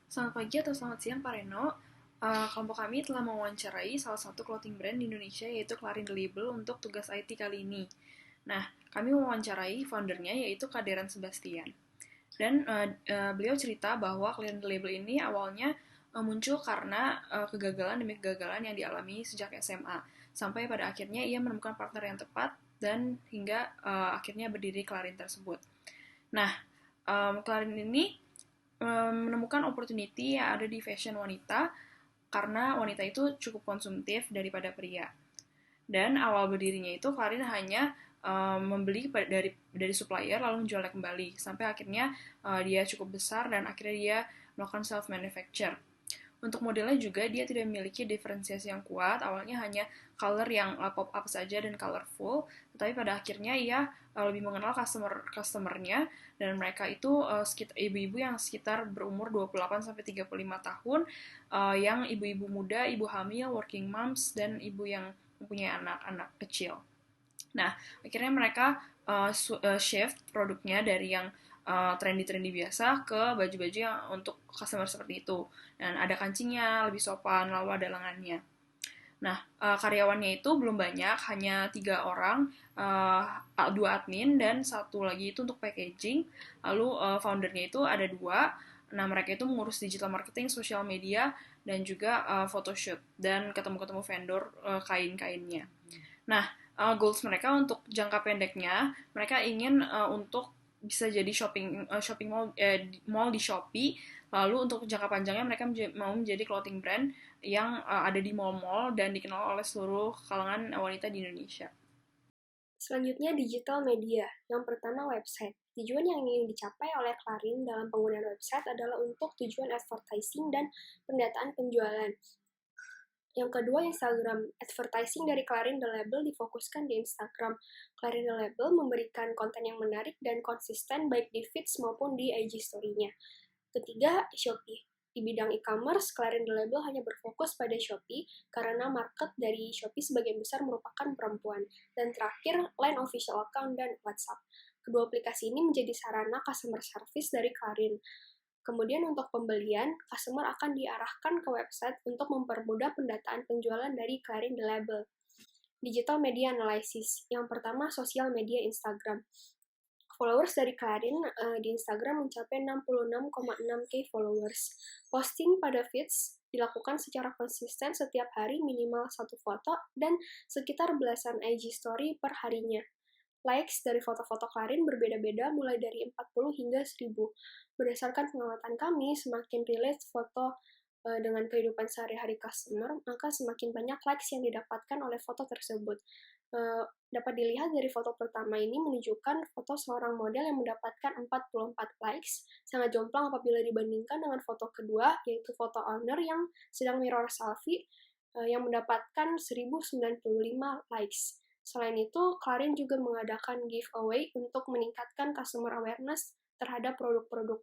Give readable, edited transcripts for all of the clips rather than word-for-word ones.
Selamat pagi atau selamat siang Pak Reno. Kelompok kami telah mewawancarai salah satu clothing brand di Indonesia yaitu Clarin The Label untuk tugas IT kali ini. Nah, kami mewawancarai foundernya yaitu Kaderan Sebastian. Dan beliau cerita bahwa Clarin The Label ini awalnya muncul karena kegagalan demi kegagalan yang dialami sejak SMA. Sampai pada akhirnya ia menemukan partner yang tepat dan hingga akhirnya berdiri Clarin tersebut. Nah, Clarin ini menemukan opportunity yang ada di fashion wanita karena wanita itu cukup konsumtif daripada pria. Dan awal berdirinya itu Clarin hanya membeli dari supplier lalu menjualnya kembali sampai akhirnya dia cukup besar dan akhirnya dia melakukan self manufacture. Untuk modelnya juga dia tidak memiliki diferensiasi yang kuat, awalnya hanya color yang pop-up saja dan colorful, tetapi pada akhirnya ia lebih mengenal customer-nya, dan mereka itu ibu-ibu yang sekitar berumur 28-35 tahun, yang ibu-ibu muda, ibu hamil, working moms, dan ibu yang mempunyai anak-anak kecil. Nah, akhirnya mereka shift produknya dari yang trendy-trendy biasa ke baju-baju yang untuk customer seperti itu. Dan ada kancingnya, lebih sopan, lalu ada lengannya. Nah, karyawannya itu belum banyak, hanya 3 orang, 2 admin, dan satu lagi itu untuk packaging. Lalu foundernya itu ada 2. Nah, mereka itu mengurus digital marketing, social media, dan juga photoshoot, dan ketemu-ketemu vendor kain-kainnya. Nah, goals mereka untuk jangka pendeknya, mereka ingin untuk bisa jadi shopping mall di Shopee. Lalu untuk jangka panjangnya mereka mau menjadi clothing brand yang ada di mall-mall dan dikenal oleh seluruh kalangan wanita di Indonesia. Selanjutnya, digital media. Yang pertama, website. Tujuan yang ingin dicapai oleh Clarin dalam penggunaan website adalah untuk tujuan advertising dan pendataan penjualan. Yang kedua, Instagram. Advertising dari Clarin The Label difokuskan di Instagram. Clarin The Label memberikan konten yang menarik dan konsisten baik di feeds maupun di IG story-nya. Ketiga, Shopee. Di bidang e-commerce, Clarin The Label hanya berfokus pada Shopee karena market dari Shopee sebagian besar merupakan perempuan. Dan terakhir, Line Official Account dan WhatsApp. Kedua aplikasi ini menjadi sarana customer service dari Clarin. Kemudian untuk pembelian, customer akan diarahkan ke website untuk mempermudah pendataan penjualan dari Clarin The Label. Digital Media Analysis. Yang pertama, sosial media Instagram. Followers dari Clarin di Instagram mencapai 66,6k followers. Posting pada feeds dilakukan secara konsisten setiap hari minimal 1 foto dan sekitar belasan IG story per harinya. Likes dari foto-foto Clarin berbeda-beda mulai dari 40 hingga 1000. Berdasarkan pengamatan kami, semakin relate foto dengan kehidupan sehari-hari customer, maka semakin banyak likes yang didapatkan oleh foto tersebut. Dapat dilihat dari foto pertama ini menunjukkan foto seorang model yang mendapatkan 44 likes, sangat jomplang apabila dibandingkan dengan foto kedua, yaitu foto owner yang sedang mirror selfie, yang mendapatkan 1095 likes. Selain itu, Clarin juga mengadakan giveaway untuk meningkatkan customer awareness terhadap produk-produk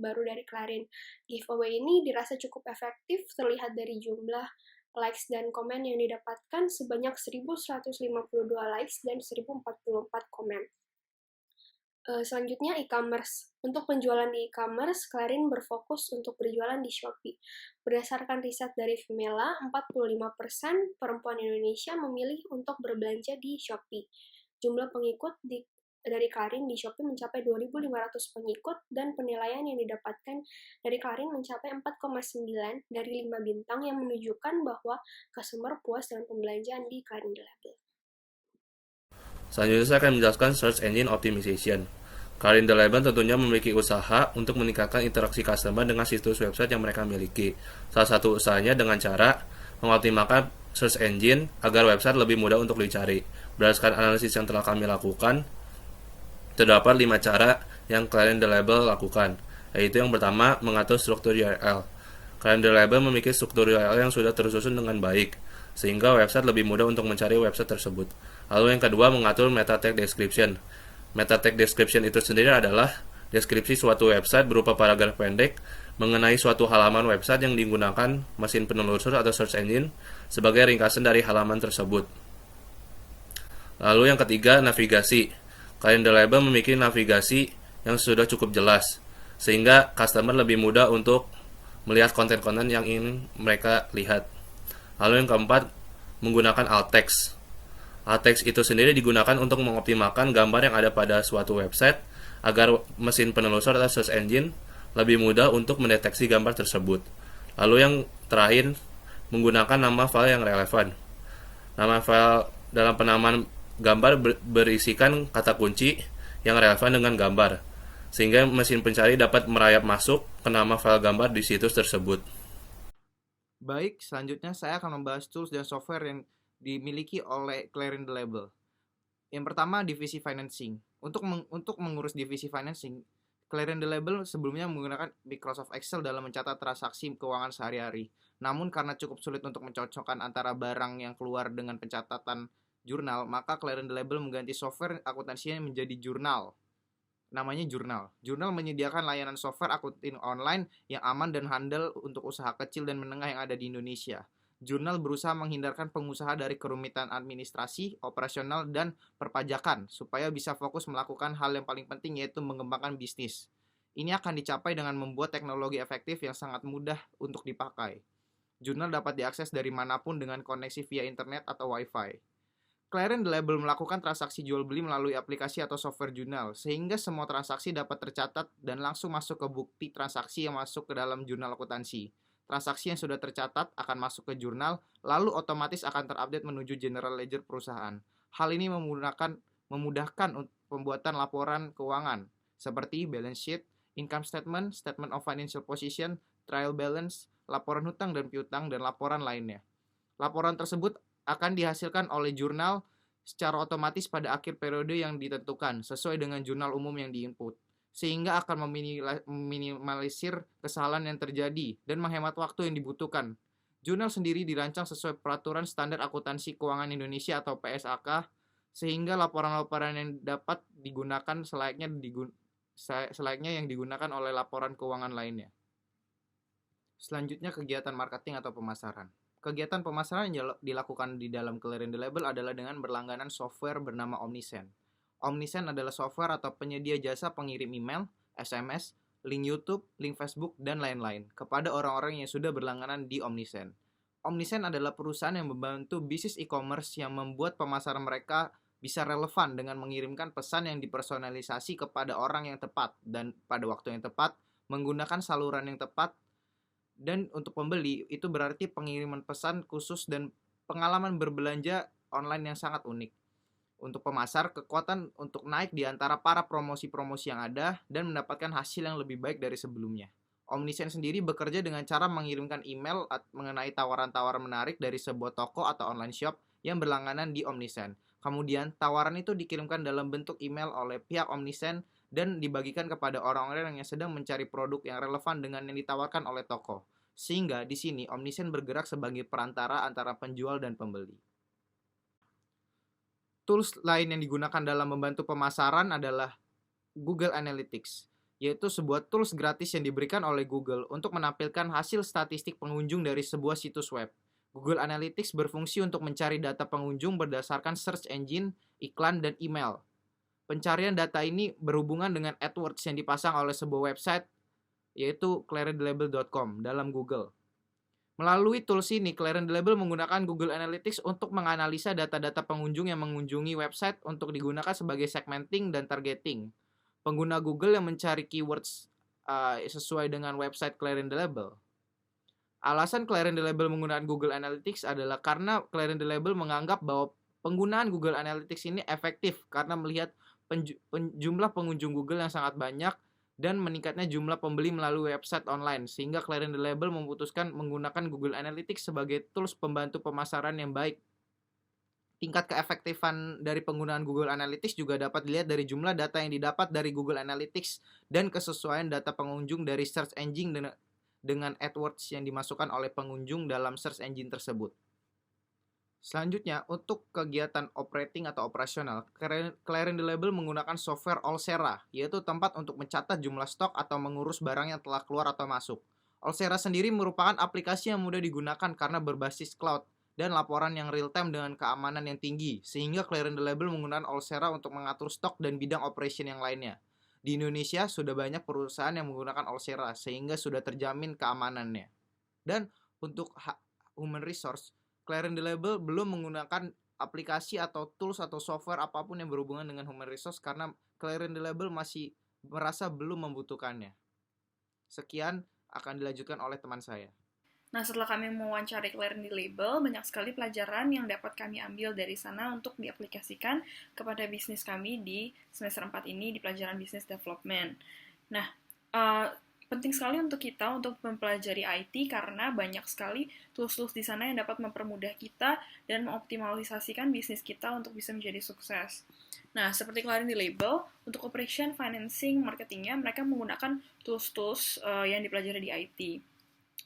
baru dari Clarin. Giveaway ini dirasa cukup efektif, terlihat dari jumlah likes dan komen yang didapatkan sebanyak 1152 likes dan 1044 komen. Selanjutnya, e-commerce. Untuk penjualan di e-commerce, Clarin berfokus untuk berjualan di Shopee. Berdasarkan riset dari Vimela, 45% perempuan Indonesia memilih untuk berbelanja di Shopee. Jumlah pengikut dari Clarin di Shopee mencapai 2.500 pengikut dan penilaian yang didapatkan dari Clarin mencapai 4,9 dari 5 bintang yang menunjukkan bahwa customer puas dengan pembelanjaan di Clarin The Label. Selanjutnya saya akan menjelaskan Search Engine Optimization. Clarin The Label tentunya memiliki usaha untuk meningkatkan interaksi customer dengan situs website yang mereka miliki. Salah satu usahanya dengan cara mengoptimalkan search engine agar website lebih mudah untuk dicari. Berdasarkan analisis yang telah kami lakukan, terdapat 5 cara yang Clarin The Label lakukan, yaitu yang pertama, mengatur struktur URL. Clarin The Label memiliki struktur URL yang sudah tersusun dengan baik, sehingga website lebih mudah untuk mencari website tersebut. Lalu yang kedua, mengatur meta tag description. Meta tag description itu sendiri adalah deskripsi suatu website berupa paragraf pendek mengenai suatu halaman website yang digunakan mesin penelusur atau search engine sebagai ringkasan dari halaman tersebut. Lalu yang ketiga, navigasi. Clarin The Label memiliki navigasi yang sudah cukup jelas, sehingga customer lebih mudah untuk melihat konten-konten yang ingin mereka lihat. Lalu yang keempat, menggunakan alt text. Alt text itu sendiri digunakan untuk mengoptimalkan gambar yang ada pada suatu website agar mesin penelusur atau search engine lebih mudah untuk mendeteksi gambar tersebut. Lalu yang terakhir, menggunakan nama file yang relevan. Nama file dalam penamaan gambar berisikan kata kunci yang relevan dengan gambar, sehingga mesin pencari dapat merayap masuk ke nama file gambar di situs tersebut. Baik, selanjutnya saya akan membahas tools dan software yang dimiliki oleh Clarin the Label. Yang pertama, divisi financing. Untuk mengurus divisi financing, Clarin the Label sebelumnya menggunakan Microsoft Excel dalam mencatat transaksi keuangan sehari-hari. Namun karena cukup sulit untuk mencocokkan antara barang yang keluar dengan pencatatan jurnal, maka Clarin the Label mengganti software akuntansinya menjadi jurnal. Namanya Jurnal. Jurnal menyediakan layanan software akunting online yang aman dan handal untuk usaha kecil dan menengah yang ada di Indonesia. Jurnal berusaha menghindarkan pengusaha dari kerumitan administrasi, operasional, dan perpajakan supaya bisa fokus melakukan hal yang paling penting, yaitu mengembangkan bisnis. Ini akan dicapai dengan membuat teknologi efektif yang sangat mudah untuk dipakai. Jurnal dapat diakses dari manapun dengan koneksi via internet atau Wi-Fi. Clarin the Label melakukan transaksi jual beli melalui aplikasi atau software jurnal, sehingga semua transaksi dapat tercatat dan langsung masuk ke bukti transaksi yang masuk ke dalam jurnal akuntansi. Transaksi yang sudah tercatat akan masuk ke jurnal, lalu otomatis akan terupdate menuju general ledger perusahaan. Hal ini memudahkan pembuatan laporan keuangan, seperti balance sheet, income statement, statement of financial position, trial balance, laporan hutang dan piutang, dan laporan lainnya. Laporan tersebut akan dihasilkan oleh jurnal secara otomatis pada akhir periode yang ditentukan sesuai dengan jurnal umum yang diinput, sehingga akan meminimalisir kesalahan yang terjadi dan menghemat waktu yang dibutuhkan. Jurnal sendiri dirancang sesuai peraturan standar akuntansi keuangan Indonesia atau PSAK, sehingga laporan-laporan yang dapat digunakan selayaknya yang digunakan oleh laporan keuangan lainnya. Selanjutnya, kegiatan marketing atau pemasaran. Kegiatan pemasaran yang dilakukan di dalam Clarin the Label adalah dengan berlangganan software bernama Omnisend. Omnisend adalah software atau penyedia jasa pengirim email, SMS, link YouTube, link Facebook, dan lain-lain kepada orang-orang yang sudah berlangganan di Omnisend. Omnisend adalah perusahaan yang membantu bisnis e-commerce yang membuat pemasaran mereka bisa relevan dengan mengirimkan pesan yang dipersonalisasi kepada orang yang tepat dan pada waktu yang tepat, menggunakan saluran yang tepat. Dan untuk pembeli, itu berarti pengiriman pesan khusus dan pengalaman berbelanja online yang sangat unik. Untuk pemasar, kekuatan untuk naik di antara para promosi-promosi yang ada dan mendapatkan hasil yang lebih baik dari sebelumnya. Omnisend sendiri bekerja dengan cara mengirimkan email mengenai tawaran-tawaran menarik dari sebuah toko atau online shop yang berlangganan di Omnisend. Kemudian, tawaran itu dikirimkan dalam bentuk email oleh pihak Omnisend dan dibagikan kepada orang-orang yang sedang mencari produk yang relevan dengan yang ditawarkan oleh toko. Sehingga di sini Omnisend bergerak sebagai perantara antara penjual dan pembeli. Tools lain yang digunakan dalam membantu pemasaran adalah Google Analytics, yaitu sebuah tools gratis yang diberikan oleh Google untuk menampilkan hasil statistik pengunjung dari sebuah situs web. Google Analytics berfungsi untuk mencari data pengunjung berdasarkan search engine, iklan, dan email. Pencarian data ini berhubungan dengan AdWords yang dipasang oleh sebuah website, yaitu clarinthelabel.com dalam Google. Melalui tools ini, Clarin the Label menggunakan Google Analytics untuk menganalisa data-data pengunjung yang mengunjungi website untuk digunakan sebagai segmenting dan targeting. Pengguna Google yang mencari keywords sesuai dengan website Clarin the Label. Alasan Clarin the Label menggunakan Google Analytics adalah karena Clarin the Label menganggap bahwa penggunaan Google Analytics ini efektif karena melihat jumlah pengunjung Google yang sangat banyak dan meningkatnya jumlah pembeli melalui website online, sehingga Clarin the Label memutuskan menggunakan Google Analytics sebagai tools pembantu pemasaran yang baik. Tingkat keefektifan dari penggunaan Google Analytics juga dapat dilihat dari jumlah data yang didapat dari Google Analytics dan kesesuaian data pengunjung dari search engine dengan AdWords yang dimasukkan oleh pengunjung dalam search engine tersebut. Selanjutnya, untuk kegiatan operating atau operasional, Clarin the Label menggunakan software Allsera, yaitu tempat untuk mencatat jumlah stok atau mengurus barang yang telah keluar atau masuk. Allsera sendiri merupakan aplikasi yang mudah digunakan karena berbasis cloud dan laporan yang real-time dengan keamanan yang tinggi, sehingga Clarin the Label menggunakan Allsera untuk mengatur stok dan bidang operation yang lainnya. Di Indonesia sudah banyak perusahaan yang menggunakan Coursera sehingga sudah terjamin keamanannya. Dan untuk human resource, Clarence the Label belum menggunakan aplikasi atau tools atau software apapun yang berhubungan dengan human resource karena Clarence the Label masih merasa belum membutuhkannya. Sekian akan dilanjutkan oleh teman saya. Nah, setelah kami mewawancari Clarence the Label, banyak sekali pelajaran yang dapat kami ambil dari sana untuk diaplikasikan kepada bisnis kami di semester 4 ini di pelajaran Business Development. Nah, penting sekali untuk kita untuk mempelajari IT karena banyak sekali tools-tools di sana yang dapat mempermudah kita dan mengoptimalisasikan bisnis kita untuk bisa menjadi sukses. Nah, seperti Clarence the Label, untuk operation, financing, marketingnya, mereka menggunakan tools-tools yang dipelajari di IT.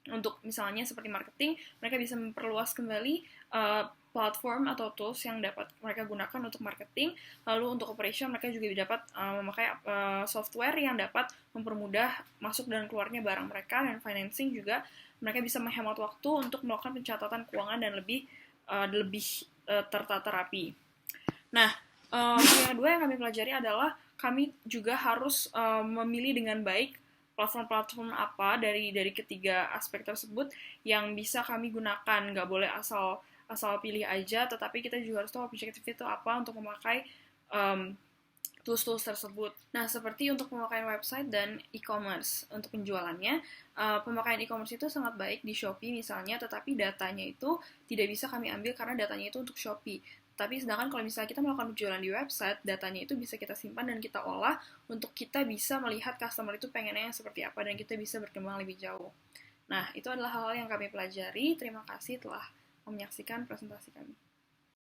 Untuk misalnya seperti marketing, mereka bisa memperluas kembali platform atau tools yang dapat mereka gunakan untuk marketing. Lalu untuk operation, mereka juga dapat memakai software yang dapat mempermudah masuk dan keluarnya barang mereka. Dan financing juga, mereka bisa menghemat waktu untuk melakukan pencatatan keuangan dan lebih tertata rapi. Nah, yang kedua yang kami pelajari adalah kami juga harus memilih dengan baik platform-platform apa dari ketiga aspek tersebut yang bisa kami gunakan. Nggak boleh asal pilih aja, tetapi kita juga harus tahu objektif itu apa untuk memakai tools-tools tersebut. Nah, seperti untuk pemakaian website dan e-commerce. Untuk penjualannya, pemakaian e-commerce itu sangat baik di Shopee misalnya, tetapi datanya itu tidak bisa kami ambil karena datanya itu untuk Shopee. Tapi sedangkan kalau misalnya kita melakukan penjualan di website, datanya itu bisa kita simpan dan kita olah untuk kita bisa melihat customer itu pengennya yang seperti apa dan kita bisa berkembang lebih jauh. Nah, itu adalah hal-hal yang kami pelajari. Terima kasih telah menyaksikan presentasi kami.